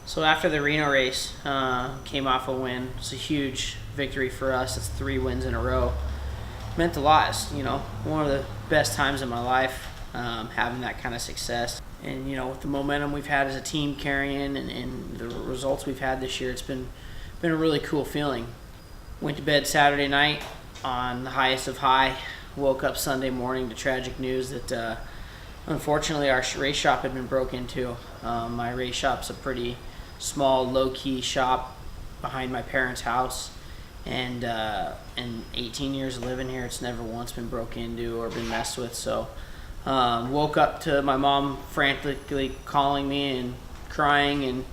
So after the Reno race, came off a win. It's a huge victory for us. It's 3 wins in a row. Meant a lot. It's, one of the best times in my life, having that kind of success. And, with the momentum we've had as a team carrying and the results we've had this year, it's been a really cool feeling. Went to bed Saturday night on the highest of high. Woke up Sunday morning to tragic news that unfortunately our race shop had been broke into. My race shop's a pretty small, low-key shop behind my parents' house. And in 18 years of living here, it's never once been broke into or been messed with. So woke up to my mom frantically calling me and crying and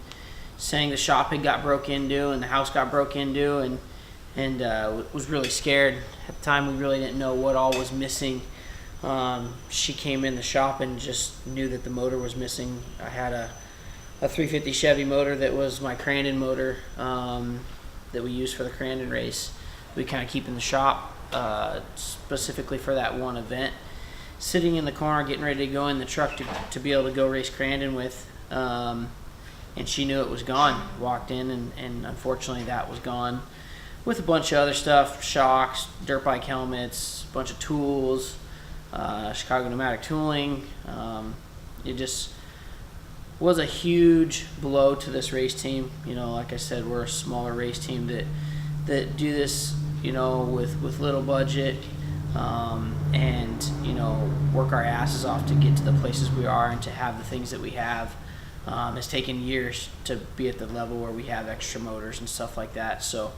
saying the shop had got broke into and the house got broke into, and was really scared. At the time, we really didn't know what all was missing. She came in the shop and just knew that the motor was missing. I had a 350 Chevy motor that was my Crandon motor that we used for the Crandon race. We kind of keep in the shop specifically for that one event. Sitting in the corner, getting ready to go in the truck to be able to go race Crandon with, and she knew it was gone. Walked in, and unfortunately that was gone, with a bunch of other stuff: shocks, dirt bike helmets, a bunch of tools, Chicago Pneumatic Tooling. It just was a huge blow to this race team. Like I said, we're a smaller race team that do this, with little budget, and work our asses off to get to the places we are and to have the things that we have. It's taken years to be at the level where we have extra motors and stuff like that. So,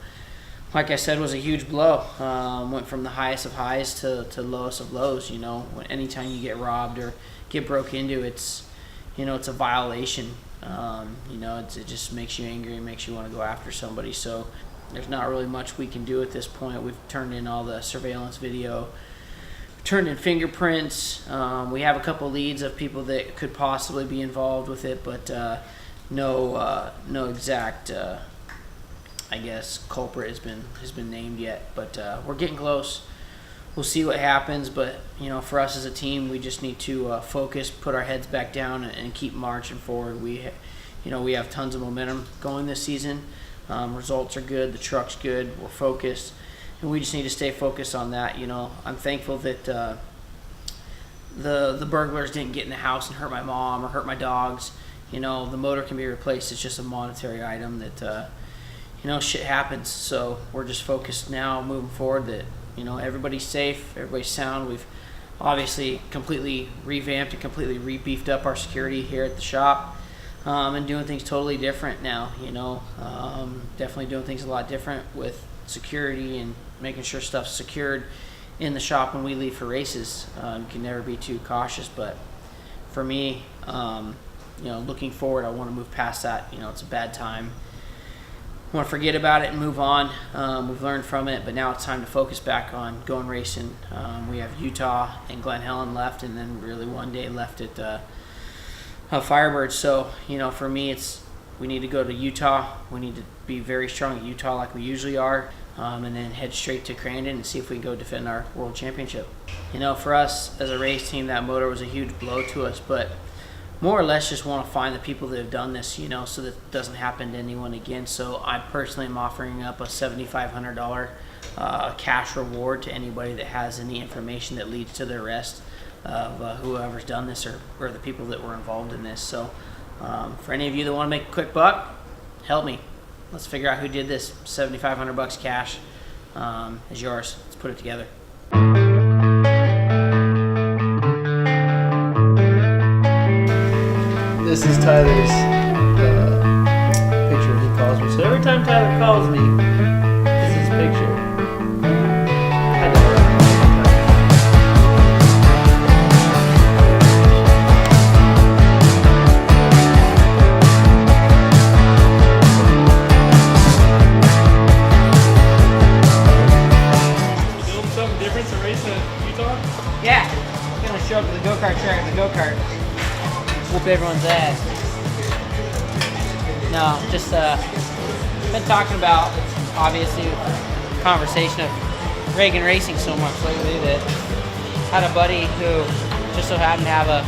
like I said, it was a huge blow. Went from the highest of highs to lowest of lows. Anytime you get robbed or get broke into, it's a violation. It just makes you angry and makes you want to go after somebody. So there's not really much we can do at this point. We've turned in all the surveillance video, turned in fingerprints. We have a couple leads of people that could possibly be involved with it, but no exact culprit has been named yet. But we're getting close. We'll see what happens, but for us as a team, we just need to focus, put our heads back down, and keep marching forward. We have tons of momentum going this season. Results are good, the truck's good, we're focused, and we just need to stay focused on that. I'm thankful that the burglars didn't get in the house and hurt my mom or hurt my dogs. The motor can be replaced. It's just a monetary item that shit happens. So we're just focused now, moving forward, that everybody's safe, everybody's sound. We've obviously completely revamped and completely re-beefed up our security here at the shop, and doing things totally different now. Definitely doing things a lot different with security and making sure stuff's secured in the shop when we leave for races. You can never be too cautious, but for me, looking forward, I want to move past that. It's a bad time. I want to forget about it and move on. We've learned from it, but now it's time to focus back on going racing. We have Utah and Glen Helen left, and then really one day left at Firebird. So, for me, we need to go to Utah. We need to be very strong at Utah like we usually are, and then head straight to Crandon and see if we can go defend our world championship. For us as a race team, that motor was a huge blow to us, but more or less just want to find the people that have done this, so that it doesn't happen to anyone again. So I personally am offering up a $7,500 cash reward to anybody that has any information that leads to the arrest of whoever's done this or the people that were involved in this. So for any of you that want to make a quick buck, help me. Let's figure out who did this. $7,500 cash is yours. Let's put it together. This is Tyler's picture he calls me. So every time Tyler calls me, this is his picture. I know. You doing something different to race in Utah? Yeah, I'm going to show up to the go-kart track with the go-kart. Whoop everyone's ass. No, just been talking about, obviously, conversation of Reagan racing so much lately that had a buddy who just so happened to have a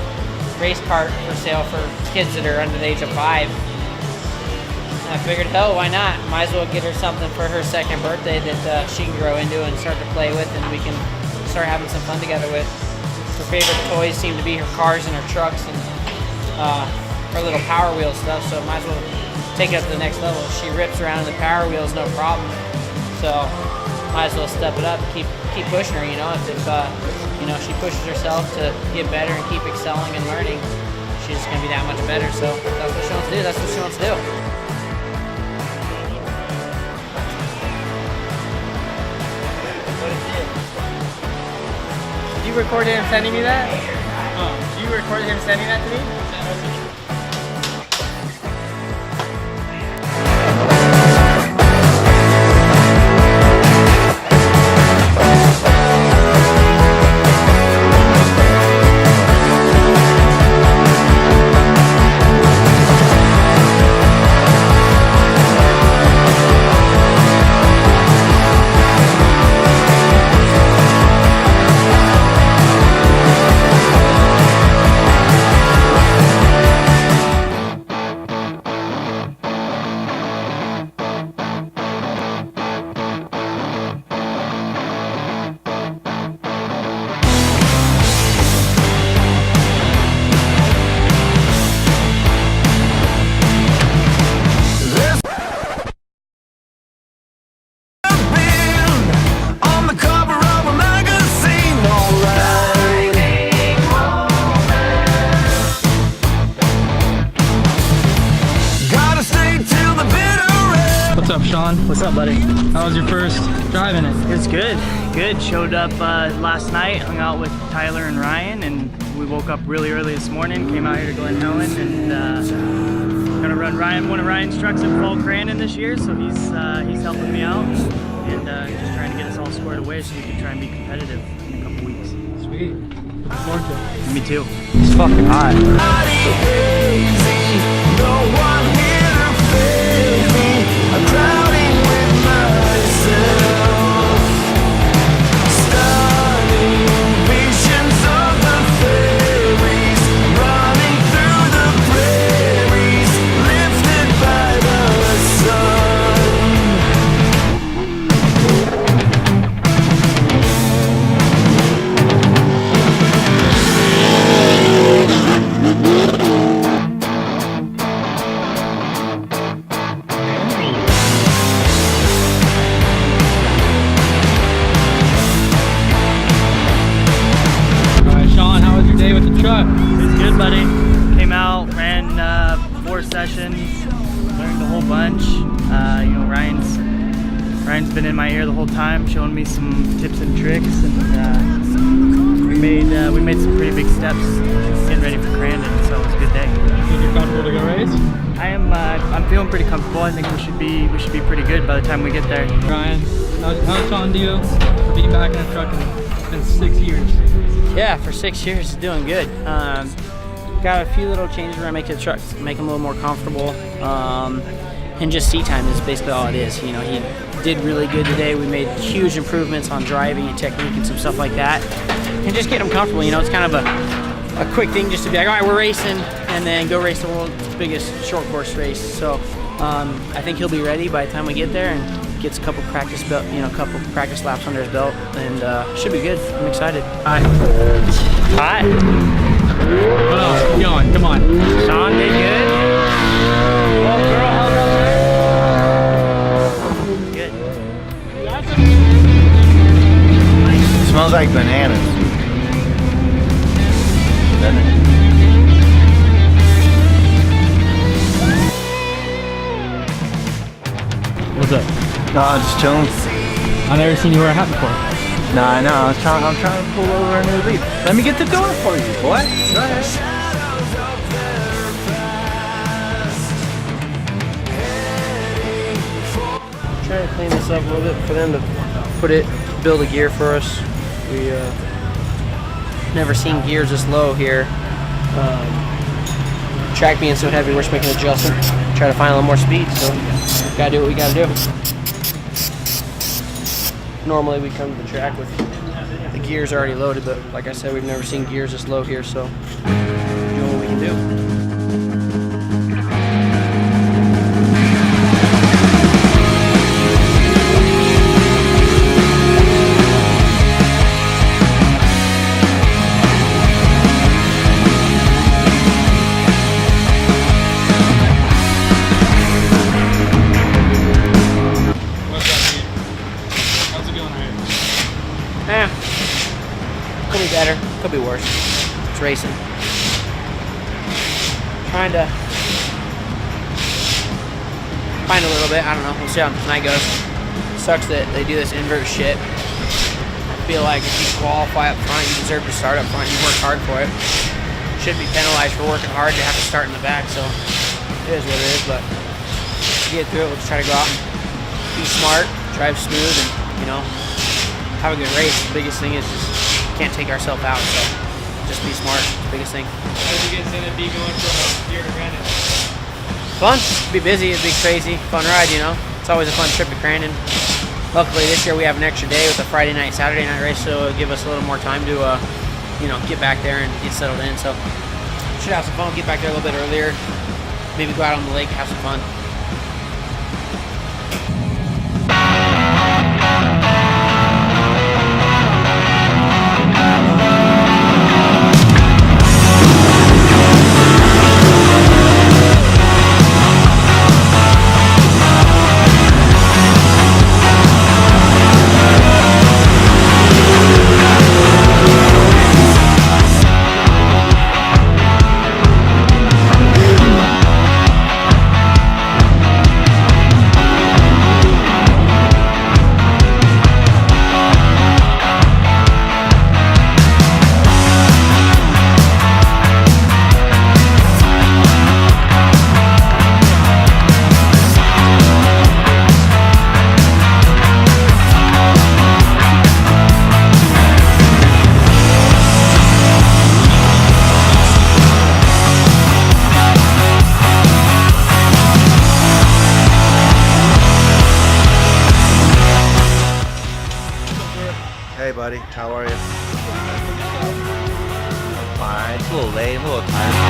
race cart for sale for kids that are under the age of 5. I figured, hell, why not? Might as well get her something for her second birthday that she can grow into and start to play with, and we can start having some fun together with. Her favorite toys seem to be her cars and her trucks and her little Power Wheel stuff, so might as well take it up to the next level. She rips around in the Power Wheels, no problem. So might as well step it up and keep pushing her, you know. If you know, she pushes herself to get better and keep excelling and learning, she's just gonna be that much better. So that's what she wants to do. That's what she wants to do. You recorded him sending me that? Oh, you recorded him sending that to me? What's up, Sean? What's up, buddy? How was your first driving it? It was good. Good. Showed up last night, hung out with Tyler and Ryan, and we woke up really early this morning, came out here to Glen Helen, and gonna run one of Ryan's trucks at Fall Crandon this year, so he's helping me out, and just trying to get us all squared away so we can try and be competitive in a couple weeks. Sweet. Looking forward to it. Me too. It's fucking hot. I'm drowning with myself, stunning visions of the fairies, running through the prairies, lifted by the sun. Truck. It was good, buddy. Came out, ran 4 sessions, learned a whole bunch. You know, Ryan's been in my ear the whole time, showing me some tips and tricks, and we made some pretty big steps getting ready for Crandon. So it was a good day. Think you're comfortable to go race? I'm feeling pretty comfortable. I think we should be pretty good by the time we get there. Ryan, how's Sean do for being back in a truck? It's been 6 years. Yeah, for 6 years, it's doing good. Got a few little changes where I make the truck, make them a little more comfortable. And just seat time is basically all it is. You know, he did really good today. We made huge improvements on driving and technique and some stuff like that. And just get him comfortable. You know, it's kind of a quick thing just to be like, all right, we're racing, and then go race the world's biggest short course race. So I think he'll be ready by the time we get there and gets a couple practice laps under his belt, and should be good. I'm excited. Hi. Hi. What else? Keep going. Come on. Sean did good. Well, girl held up good. It smells like bananas. Doesn't it? What's up? No, just chilling. I've never seen you wear a hat before. No, I know. I'm trying to pull over a new leaf. Let me get the door for you, boy. Go ahead. Trying to clean this up a little bit for them to build a gear for us. We never seen gears this low here. Track being so heavy, we're just making an adjustment. Try to find a little more speed, so gotta do what we gotta do. Normally we come to the track with the gears already loaded, but like I said, we've never seen gears this low here, so doing what we can do. racing. Trying to find a little bit. I don't know. We'll see how tonight goes. Sucks that they do this invert shit. I feel like if you qualify up front, you deserve to start up front. You work hard for it. Should be penalized for working hard to have to start in the back. So it is what it is. But to get through it, we'll just try to go out and be smart, drive smooth, and have a good race. The biggest thing is just can't take ourselves out. So just be smart. It's the biggest thing. How did you guys end up going from here to Brandon? Fun. It'd be busy. It'd be crazy. Fun ride. It's always a fun trip to Crandon. Luckily this year we have an extra day with a Friday night, Saturday night race, so it'll give us a little more time to, get back there and get settled in. So should have some fun. Get back there a little bit earlier. Maybe go out on the lake, have some fun. Hey buddy, how are you? I'm fine. It's a little late, I'm a little tired.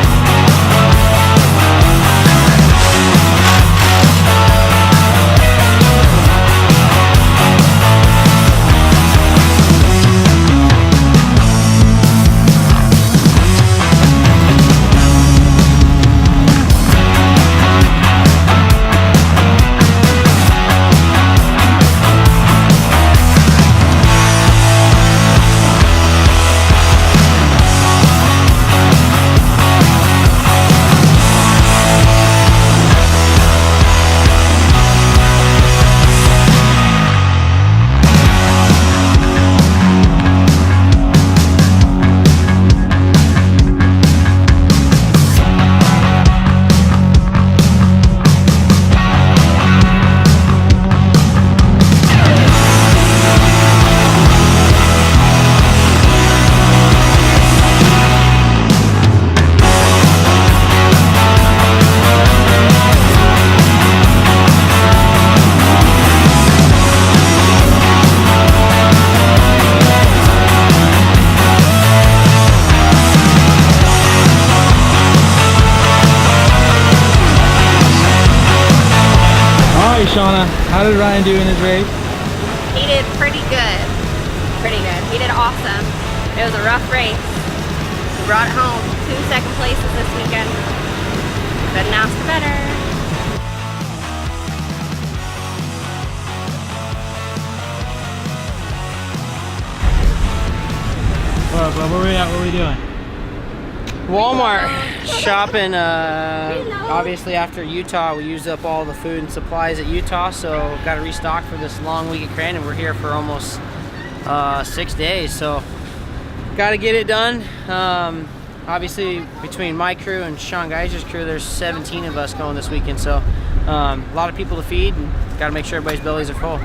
Shauna, how did Ryan do in his race? He did pretty good. Pretty good. He did awesome. It was a rough race. He brought it home. 2 second places this weekend. Couldn't ask for better. Well, where were we at? What were we doing? Walmart shopping. Obviously after Utah we used up all the food and supplies at Utah, so got to restock for this long week at Crandon. We're here for almost 6 days, so got to get it done. Obviously between my crew and Sean Geiser's crew there's 17 of us going this weekend, so a lot of people to feed and got to make sure everybody's bellies are full.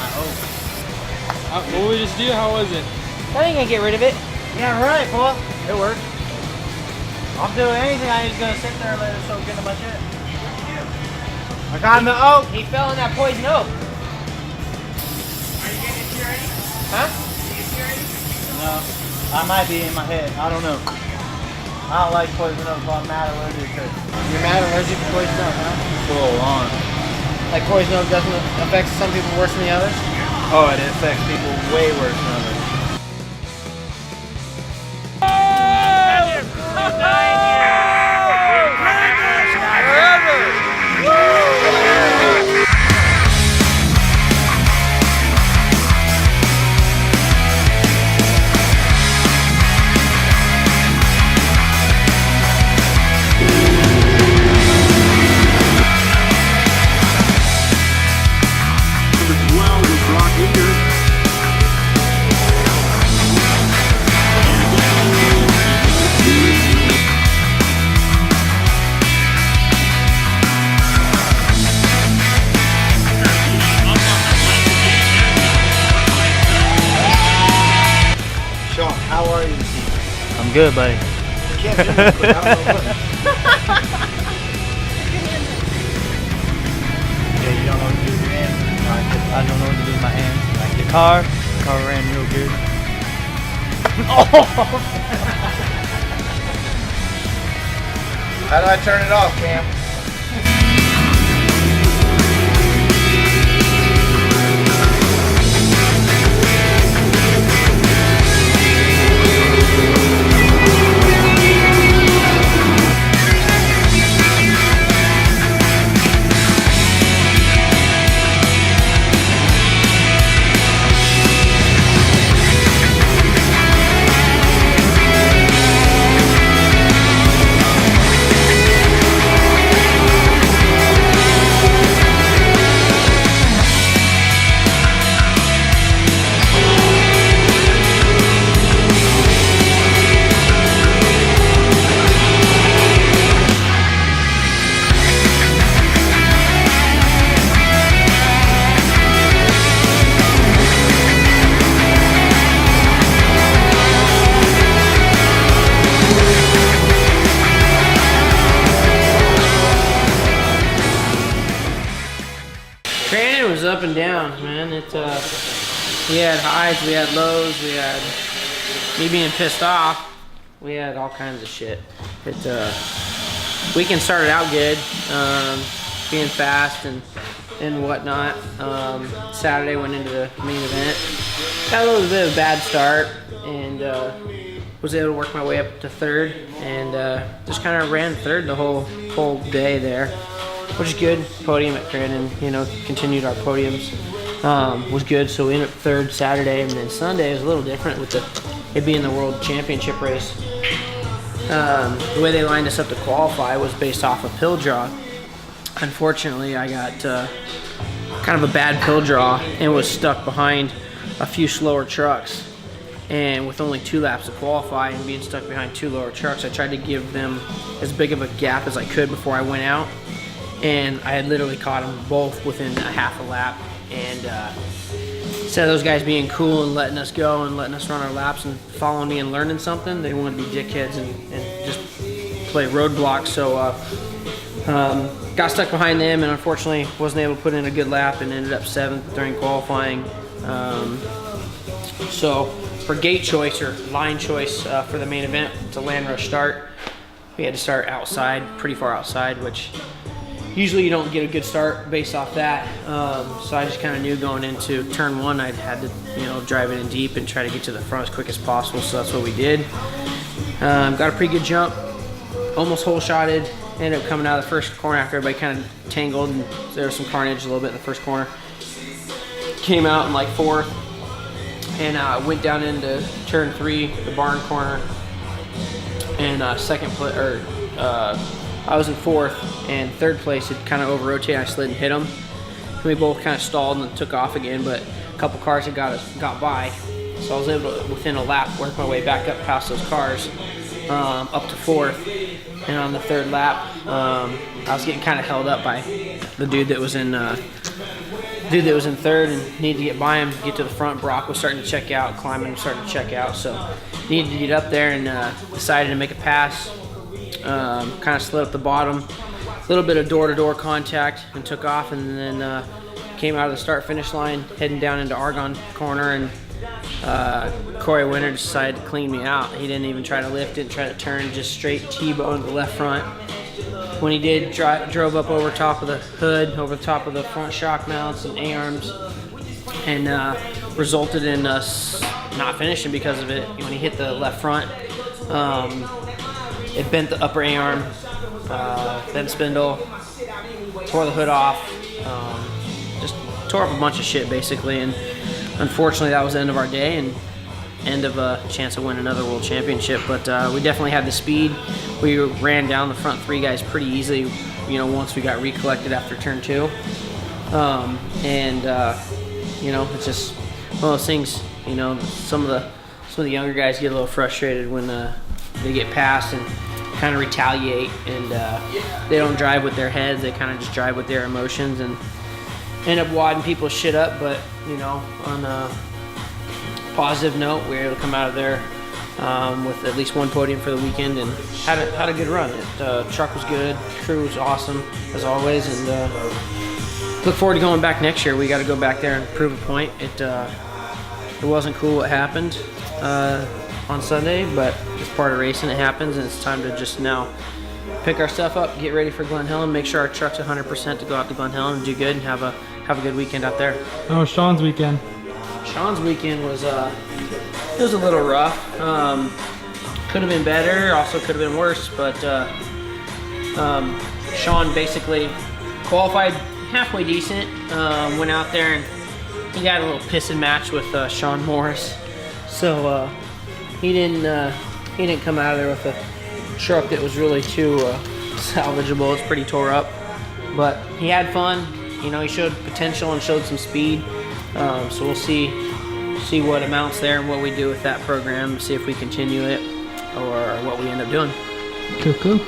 my oak. What we just do? How was it? I ain't gonna get rid of it. Yeah, right, boy. It worked. I'm doing anything. I ain't just gonna sit there and let it soak into my shit. I got in the oak. He fell in that poison oak. Huh? No, I might be in my head. I don't know. I don't like poison oak, so I'm mad allergic to it. You're mad allergic to poison oak, huh? Full on. Like poison oak doesn't affect some people worse than the others? Oh, it affects people way worse than others. Sean, how are you this evening? I'm good, buddy. You can't do this quick. I don't know what. Yeah, you don't know what to do with your hands. I don't know what to do with my hands. Like the car ran real good. How do I turn it off, Cam? Training was up and down, man. We had highs, we had lows, we had me being pissed off. We had all kinds of shit. Weekend started out good, being fast and whatnot. Saturday went into the main event. Had a little bit of a bad start and was able to work my way up to third and just kind of ran third the whole day there, which is good. Podium at Crin and continued our podiums. Was good, so we ended up third Saturday, and then Sunday was a little different with it being the World Championship race. The way they lined us up to qualify was based off a pill draw. Unfortunately, I got kind of a bad pill draw and was stuck behind a few slower trucks. And with only 2 laps to qualify and being stuck behind 2 lower trucks, I tried to give them as big of a gap as I could before I went out. And I had literally caught them both within a half a lap. And instead of those guys being cool and letting us go and letting us run our laps and following me and learning something, they wanted to be dickheads and just play roadblocks. So got stuck behind them and unfortunately wasn't able to put in a good lap and ended up 7th during qualifying. So for gate choice or line choice for the main event, it's a land rush start. We had to start outside, pretty far outside, which usually you don't get a good start based off that. So I just kind of knew going into turn 1 I had to drive it in deep and try to get to the front as quick as possible, so that's what we did. Got a pretty good jump, almost hole shotted, ended up coming out of the first corner after everybody kind of tangled and there was some carnage a little bit in the first corner. Came out in like 4th and went down into turn 3, the barn corner, and I was in 4th, and 3rd place had kind of over-rotated. I slid and hit them. We both kind of stalled and took off again, but a couple cars had got by. So I was able to, within a lap, work my way back up past those cars, up to 4th. And on the 3rd lap, I was getting kind of held up by the dude that was in dude that was in third and needed to get by him, get to the front. Brock was starting to check out, climbing was starting to check out, so needed to get up there and decided to make a pass. Kind of slid up the bottom, a little bit of door-to-door contact, and took off, and then came out of the start-finish line, heading down into Argonne corner, and Corey Winter decided to clean me out. He didn't even try to lift, didn't try to turn, just straight T-boned the left front. When he did, drove up over top of the hood, over the top of the front shock mounts and A-arms, and resulted in us not finishing because of it. When he hit the left front, it bent the upper A-arm, bent spindle, tore the hood off, just tore up a bunch of shit basically, and unfortunately that was the end of our day and end of a chance to win another world championship. But we definitely had the speed. We ran down the front three guys pretty easily, you know, once we got recollected after turn 2. You know, it's just one of those things, you know, some of the younger guys get a little frustrated when they get passed and kind of retaliate, and they don't drive with their heads, they kind of just drive with their emotions and end up wadding people's shit up. But, you know, on a positive note, we were able to come out of there with at least one podium for the weekend and had a good run. The truck was good, crew was awesome as always, and look forward to going back next year. We got to go back there and prove a point. It wasn't cool what happened on Sunday, but it's part of racing. It happens, and it's time to just now pick our stuff up, get ready for Glen Helen, make sure our truck's 100% to go out to Glen Helen and do good and have a good weekend out there. Oh, Sean's weekend. Sean's weekend was it was a little rough. Could have been better, also could have been worse, but Sean basically qualified halfway decent. Went out there and he got a little pissing match with Sean Morris, so he didn't come out of there with a truck that was really too salvageable. It's pretty tore up, but he had fun. You know, he showed potential and showed some speed. So we'll see what amounts there and what we do with that program, see if we continue it or what we end up doing. Cool.